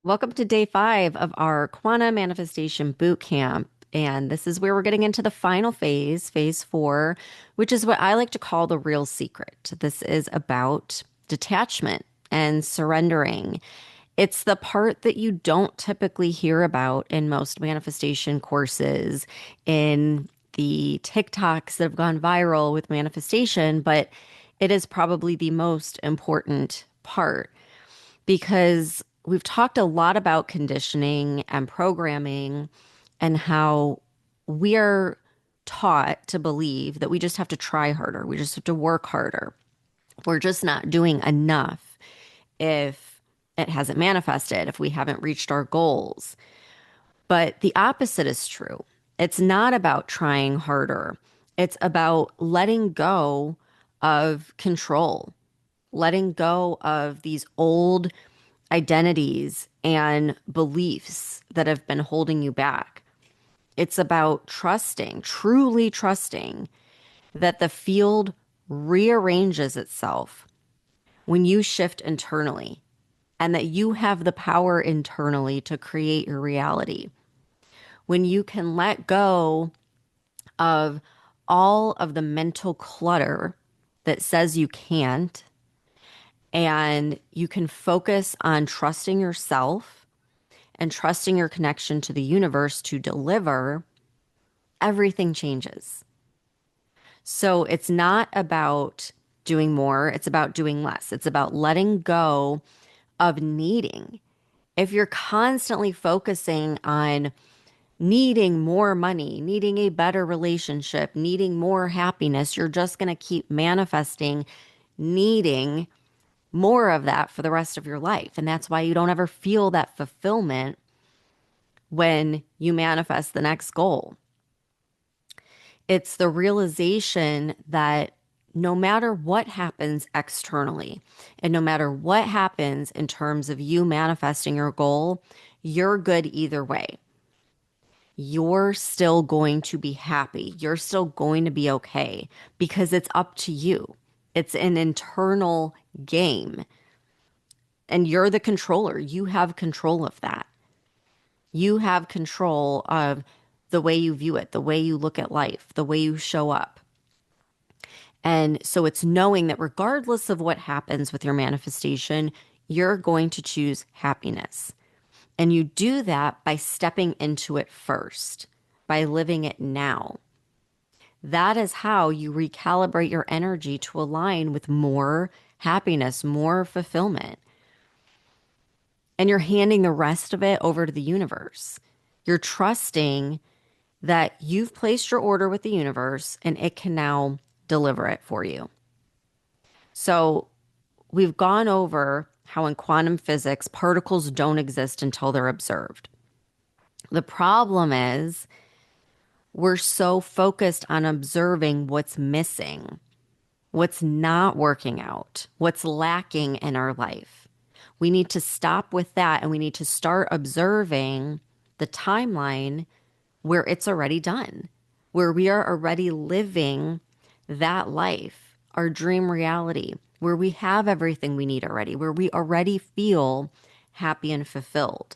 Welcome to day 5 of our quantum manifestation boot camp. And this is where we're getting into the final phase, phase 4, which is what I like to call the real secret. This is about detachment and surrendering. It's the part that you don't typically hear about in most manifestation courses, in the TikToks that have gone viral with manifestation, but it is probably the most important part because we've talked a lot about conditioning and programming and how we are taught to believe that we just have to try harder, we just have to work harder. We're just not doing enough if it hasn't manifested, if we haven't reached our goals. But the opposite is true. It's not about trying harder, it's about letting go of control, letting go of these old identities and beliefs that have been holding you back. It's about trusting, truly trusting that the field rearranges itself when you shift internally and that you have the power internally to create your reality. When you can let go of all of the mental clutter that says you can't, and you can focus on trusting yourself and trusting your connection to the universe to deliver, everything changes. So it's not about doing more, it's about doing less. It's about letting go of needing. If you're constantly focusing on needing more money, needing a better relationship, needing more happiness, you're just going to keep manifesting needing more of that for the rest of your life. And that's why you don't ever feel that fulfillment when you manifest the next goal. It's the realization that no matter what happens externally and no matter what happens in terms of you manifesting your goal, you're good either way. You're still going to be happy. You're still going to be okay because it's up to you. It's an internal game and you're the controller. You have control of that. You have control of the way you view it, the way you look at life, the way you show up. And so it's knowing that regardless of what happens with your manifestation, you're going to choose happiness. And you do that by stepping into it first, by living it now. That is how you recalibrate your energy to align with more happiness, more fulfillment. And you're handing the rest of it over to the universe. You're trusting that you've placed your order with the universe and it can now deliver it for you. So, we've gone over how in quantum physics, particles don't exist until they're observed. The problem is we're so focused on observing what's missing, what's not working out, what's lacking in our life. We need to stop with that and we need to start observing the timeline where it's already done, where we are already living that life, our dream reality, where we have everything we need already, where we already feel happy and fulfilled.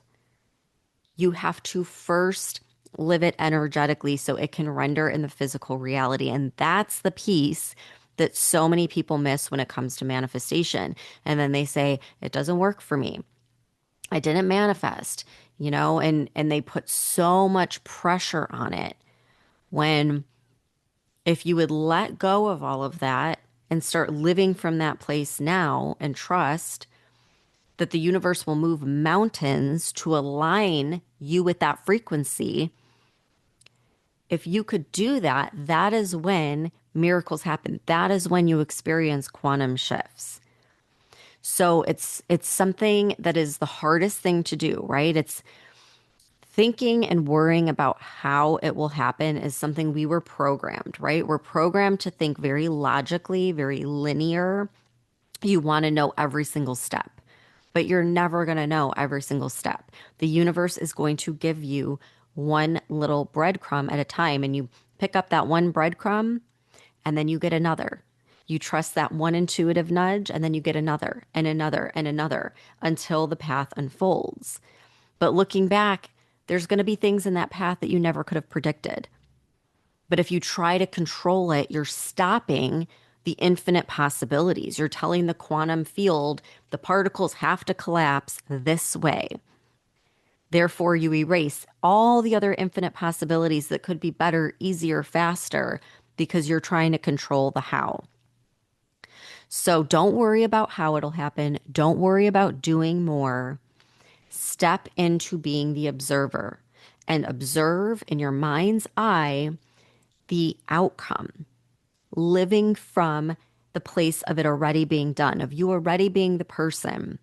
You have to first live it energetically so it can render in the physical reality. And that's the piece that so many people miss when it comes to manifestation. And then they say, it doesn't work for me. I didn't manifest, and they put so much pressure on it when if you would let go of all of that and start living from that place now and trust that the universe will move mountains to align you with that frequency. If you could do that, that is when miracles happen. That is when you experience quantum shifts. So it's something that is the hardest thing to do, right? It's thinking and worrying about how it will happen is something we were programmed, right? We're programmed to think very logically, very linear. You want to know every single step, but you're never going to know every single step. The universe is going to give you one little breadcrumb at a time, and you pick up that one breadcrumb and then you get another. You trust that one intuitive nudge, and then you get another and another and another until the path unfolds. But looking back, there's going to be things in that path that you never could have predicted. But if you try to control it, you're stopping the infinite possibilities. You're telling the quantum field the particles have to collapse this way. Therefore, you erase all the other infinite possibilities that could be better, easier, faster, because you're trying to control the how. So don't worry about how it'll happen. Don't worry about doing more. Step into being the observer and observe in your mind's eye the outcome, living from the place of it already being done, of you already being the person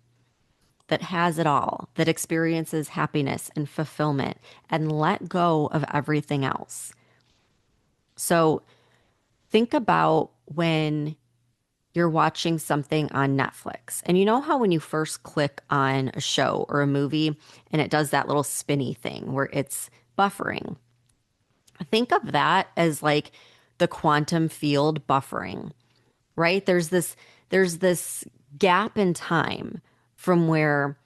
that has it all, that experiences happiness and fulfillment, and let go of everything else. So think about when you're watching something on Netflix. And you know how when you first click on a show or a movie and it does that little spinny thing where it's buffering? Think of that as like the quantum field buffering, right? There's this gap in time from where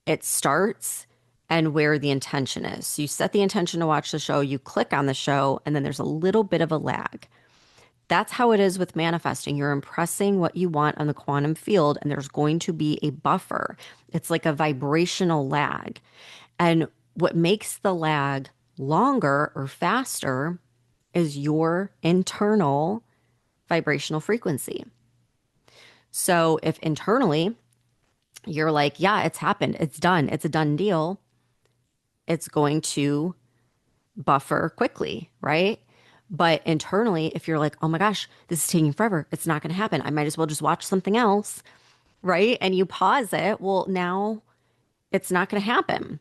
it starts and where the intention is. So you set the intention to watch the show, you click on the show, and then there's a little bit of a lag. That's how it is with manifesting. You're impressing what you want on the quantum field, and there's going to be a buffer. It's like a vibrational lag. And what makes the lag longer or faster is your internal vibrational frequency. So if internally you're like, yeah, it's happened, it's done, it's a done deal, it's going to buffer quickly, right? But internally, if you're like, oh my gosh, this is taking forever, it's not going to happen, I might as well just watch something else, right? And you pause it, well, now it's not going to happen.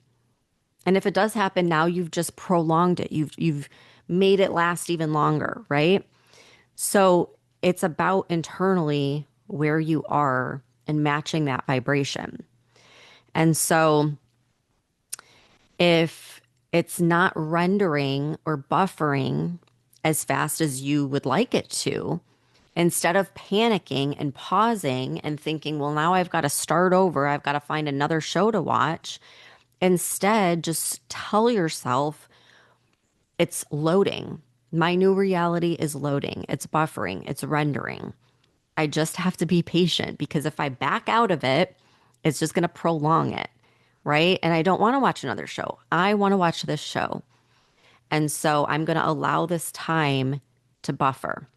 And if it does happen, now you've just prolonged it. You've made it last even longer, right? So it's about internally where you are and matching that vibration. And so if it's not rendering or buffering as fast as you would like it to, instead of panicking and pausing and thinking, well, now I've got to start over, I've got to find another show to watch, instead just tell yourself it's loading. My new reality is loading, it's buffering, it's rendering. I just have to be patient because if I back out of it, it's just going to prolong it, right? And I don't want to watch another show. I want to watch this show. And so I'm going to allow this time to buffer,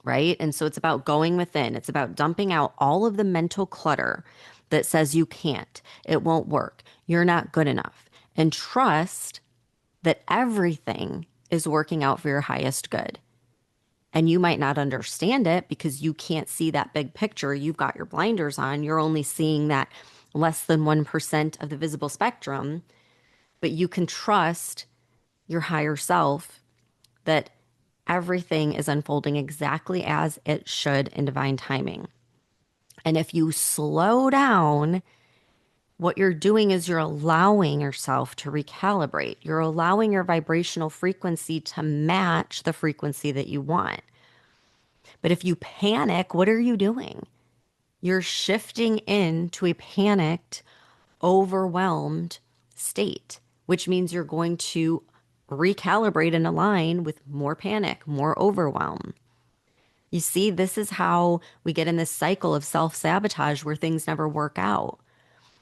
right? And so it's about going within. It's about dumping out all of the mental clutter that says you can't, it won't work, you're not good enough, and trust that everything is working out for your highest good. And you might not understand it because you can't see that big picture. You've got your blinders on. You're only seeing that less than 1% of the visible spectrum. But you can trust your higher self that everything is unfolding exactly as it should in divine timing. And if you slow down, what you're doing is you're allowing yourself to recalibrate. You're allowing your vibrational frequency to match the frequency that you want. But if you panic, what are you doing? You're shifting into a panicked, overwhelmed state, which means you're going to recalibrate and align with more panic, more overwhelm. You see, this is how we get in this cycle of self-sabotage where things never work out.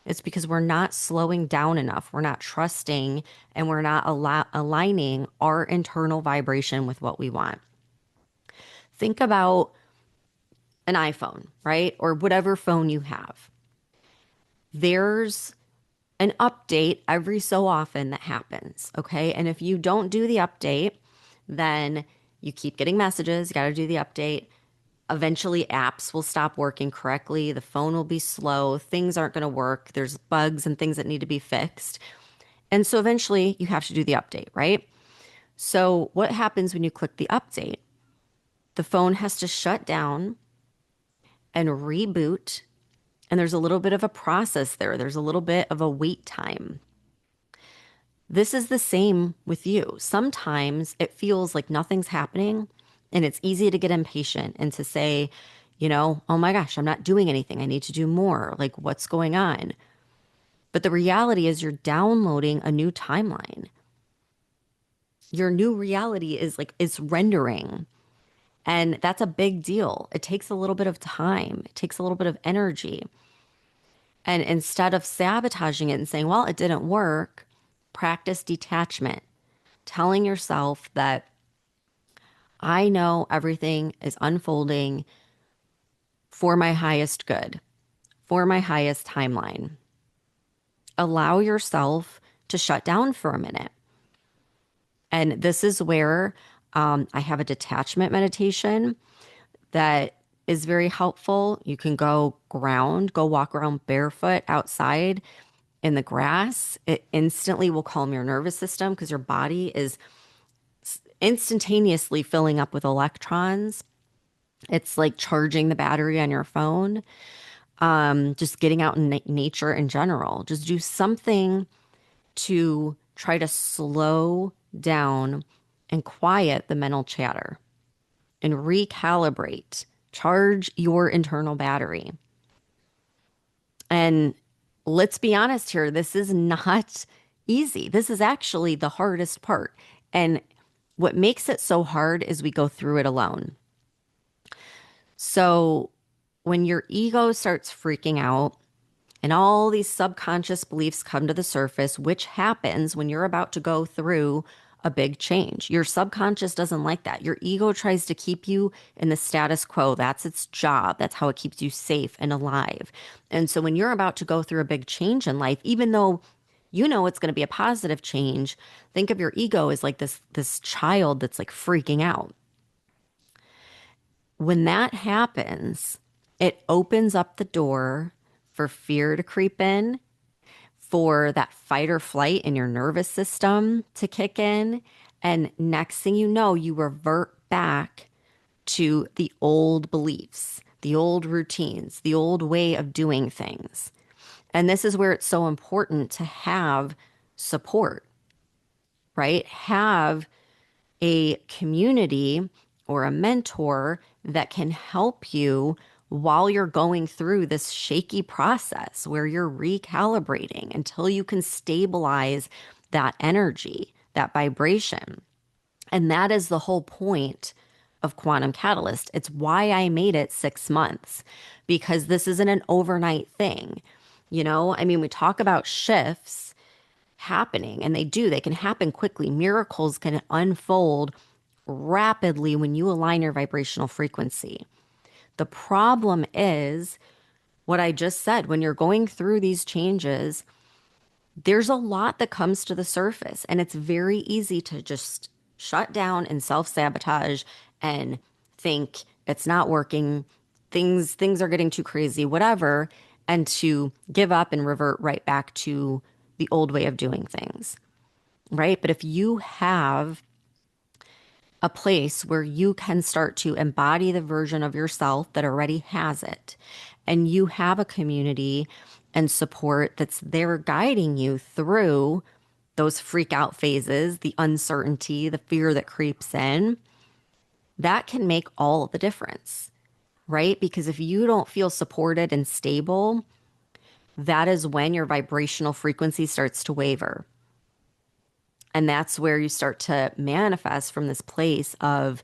It's because we're not slowing down enough. We're not trusting and we're not aligning our internal vibration with what we want. Think about an iPhone, right? Or whatever phone you have. There's an update every so often that happens, okay? And if you don't do the update, then you keep getting messages, you got to do the update. Eventually, apps will stop working correctly. The phone will be slow. Things aren't going to work. There's bugs and things that need to be fixed. And so eventually you have to do the update, right? So what happens when you click the update? The phone has to shut down and reboot. And there's a little bit of a process there. There's a little bit of a wait time. This is the same with you. Sometimes it feels like nothing's happening, And it's easy to get impatient and to say, oh my gosh, I'm not doing anything. I need to do more. Like, what's going on? But the reality is, you're downloading a new timeline. Your new reality is like, it's rendering. And that's a big deal. It takes a little bit of time, it takes a little bit of energy. And instead of sabotaging it and saying, well, it didn't work, practice detachment, telling yourself that I know everything is unfolding for my highest good, for my highest timeline. Allow yourself to shut down for a minute. And this is where I have a detachment meditation that is very helpful. You can go ground, go walk around barefoot outside in the grass. It instantly will calm your nervous system because your body is instantaneously filling up with electrons. It's like charging the battery on your phone. Just getting out in nature in general. Just do something to try to slow down and quiet the mental chatter and recalibrate, charge your internal battery. And let's be honest here, this is not easy. This is actually the hardest part. And what makes it so hard is we go through it alone. So when your ego starts freaking out and all these subconscious beliefs come to the surface, which happens when you're about to go through a big change. Your subconscious doesn't like that. Your ego tries to keep you in the status quo. That's its job. That's how it keeps you safe and alive. And so when you're about to go through a big change in life, even though you know it's going to be a positive change, think of your ego as like this child that's like freaking out. When that happens, it opens up the door for fear to creep in, for that fight or flight in your nervous system to kick in. And next thing you know, you revert back to the old beliefs, the old routines, the old way of doing things. And this is where it's so important to have support, right? Have a community or a mentor that can help you while you're going through this shaky process where you're recalibrating until you can stabilize that energy, that vibration. And that is the whole point of Quantum Catalyst. It's why I made it 6 months, because this isn't an overnight thing. I mean, we talk about shifts happening, and they can happen quickly. Miracles can unfold rapidly when you align your vibrational frequency. The problem is what I just said. When you're going through these changes, there's a lot that comes to the surface, and it's very easy to just shut down and self-sabotage and think it's not working, things are getting too crazy, whatever, and to give up and revert right back to the old way of doing things, right? But if you have a place where you can start to embody the version of yourself that already has it, and you have a community and support that's there guiding you through those freak out phases, the uncertainty, the fear that creeps in, that can make all the difference, right? Because if you don't feel supported and stable, that is when your vibrational frequency starts to waver. And that's where you start to manifest from this place of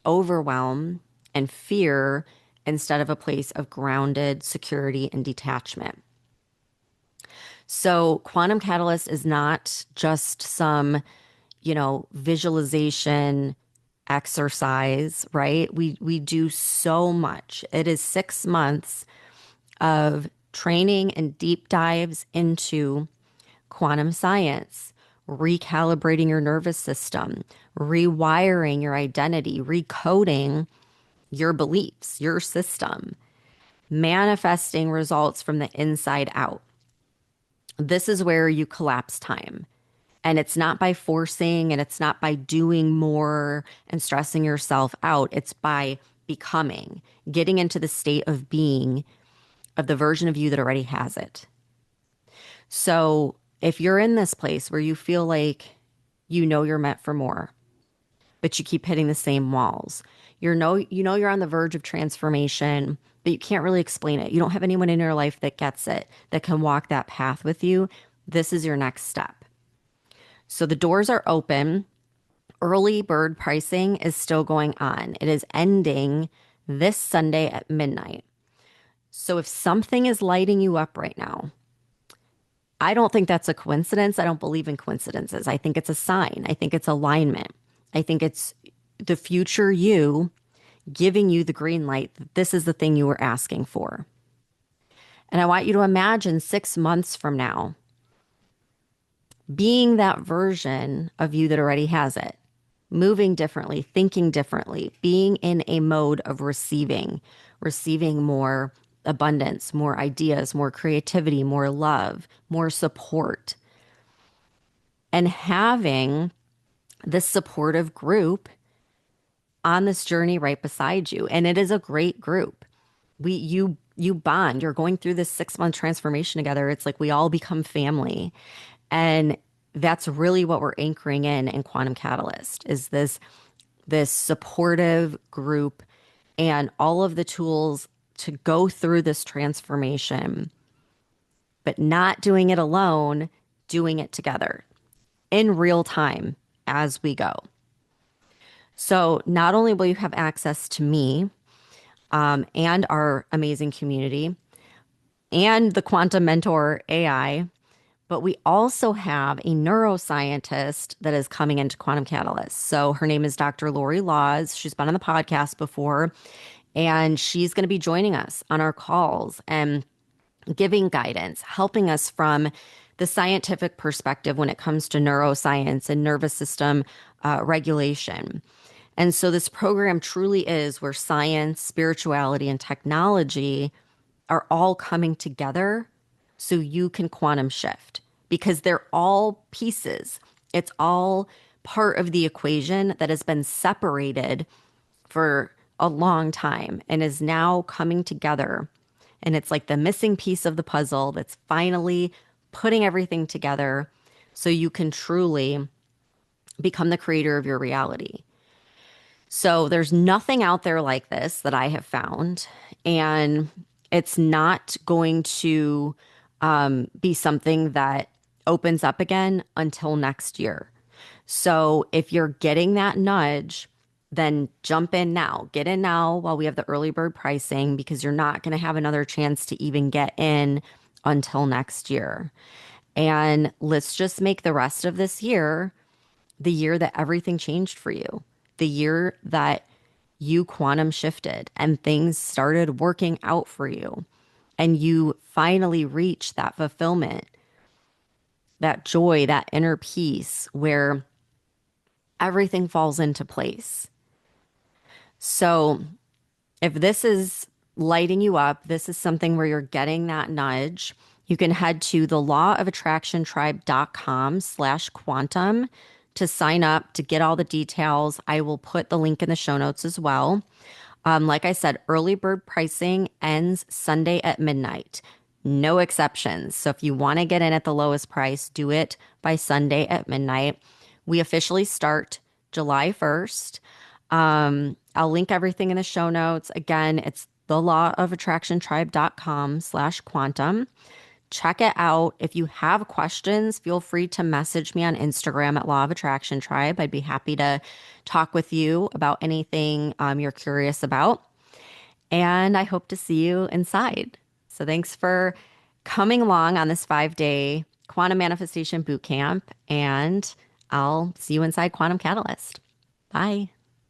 overwhelm and fear instead of a place of grounded security and detachment. So, Quantum Catalyst is not just some, visualization exercise, right? We do so much. It is 6 months of training and deep dives into quantum science, recalibrating your nervous system, rewiring your identity, recoding your beliefs, your system, manifesting results from the inside out. This is where you collapse time. And it's not by forcing, and it's not by doing more and stressing yourself out. It's by becoming, getting into the state of being of the version of you that already has it. So if you're in this place where you feel like you're meant for more, but you keep hitting the same walls. You know you're on the verge of transformation, but you can't really explain it. You don't have anyone in your life that gets it, that can walk that path with you. This is your next step. So the doors are open. Early bird pricing is still going on. It is ending this Sunday at midnight. So if something is lighting you up right now, I don't think that's a coincidence. I don't believe in coincidences. I think it's a sign. I think it's alignment. I think it's the future you giving you the green light that this is the thing you were asking for. And I want you to imagine 6 months from now being that version of you that already has it, moving differently, thinking differently, being in a mode of receiving more abundance, more ideas, more creativity, more love, more support, and having this supportive group on this journey right beside you. And it is a great group. You bond. You're going through this 6 month transformation together. It's like we all become family. And that's really what we're anchoring in Quantum Catalyst is this supportive group and all of the tools to go through this transformation, but not doing it alone, doing it together in real time as we go. So not only will you have access to me and our amazing community and the Quantum Mentor AI, but we also have a neuroscientist that is coming into Quantum Catalyst. So her name is Dr. Lori Laws. She's been on the podcast before, and she's going to be joining us on our calls and giving guidance, helping us from the scientific perspective when it comes to neuroscience and nervous system regulation. And so this program truly is where science, spirituality, and technology are all coming together so you can quantum shift because they're all pieces. It's all part of the equation that has been separated for a long time and is now coming together. And it's like the missing piece of the puzzle that's finally putting everything together so you can truly become the creator of your reality. So there's nothing out there like this that I have found. And it's not going to be something that opens up again until next year. So if you're getting that nudge, then jump in now. Get in now while we have the early bird pricing because you're not going to have another chance to even get in until next year. And let's just make the rest of this year the year that everything changed for you, the year that you quantum shifted and things started working out for you and you finally reached that fulfillment, that joy, that inner peace where everything falls into place. So if this is lighting you up, this is something where you're getting that nudge, you can head to thelawofattractiontribe.com/quantum to sign up to get all the details. I will put the link in the show notes as well. Like I said, early bird pricing ends Sunday at midnight. No exceptions. So if you want to get in at the lowest price, do it by Sunday at midnight. We officially start July 1st. I'll link everything in the show notes. Again, it's thelawofattractiontribe.com/quantum. Check it out. If you have questions, feel free to message me on Instagram at Law of Attraction Tribe. I'd be happy to talk with you about anything you're curious about. And I hope to see you inside. So thanks for coming along on this 5-day Quantum Manifestation Bootcamp. And I'll see you inside Quantum Catalyst. Bye.